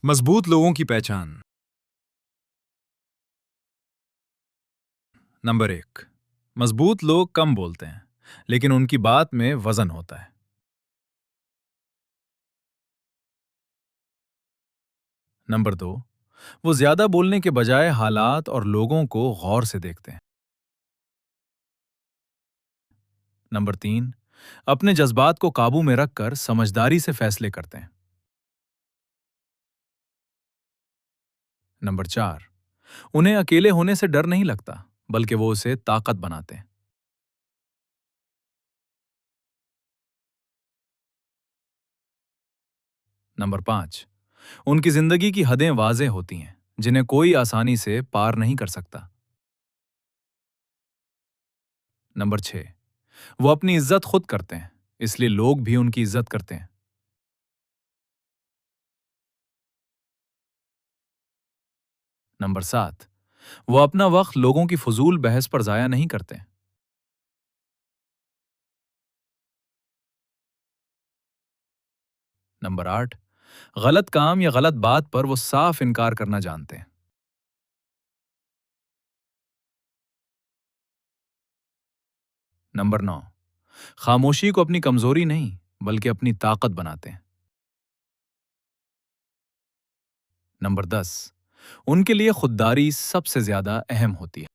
مضبوط لوگوں کی پہچان۔ نمبر 1، مضبوط لوگ کم بولتے ہیں لیکن ان کی بات میں وزن ہوتا ہے۔ نمبر 2، وہ زیادہ بولنے کے بجائے حالات اور لوگوں کو غور سے دیکھتے ہیں۔ نمبر 3، اپنے جذبات کو قابو میں رکھ کر سمجھداری سے فیصلے کرتے ہیں۔ نمبر 4، انہیں اکیلے ہونے سے ڈر نہیں لگتا بلکہ وہ اسے طاقت بناتے ہیں۔ نمبر 5، ان کی زندگی کی حدیں واضح ہوتی ہیں جنہیں کوئی آسانی سے پار نہیں کر سکتا۔ نمبر 6، وہ اپنی عزت خود کرتے ہیں اس لیے لوگ بھی ان کی عزت کرتے ہیں۔ نمبر 7، وہ اپنا وقت لوگوں کی فضول بحث پر ضائع نہیں کرتے۔ نمبر 8، غلط کام یا غلط بات پر وہ صاف انکار کرنا جانتے ہیں۔ نمبر 9، خاموشی کو اپنی کمزوری نہیں بلکہ اپنی طاقت بناتے ہیں۔ نمبر 10، ان کے لیے خودداری سب سے زیادہ اہم ہوتی ہے۔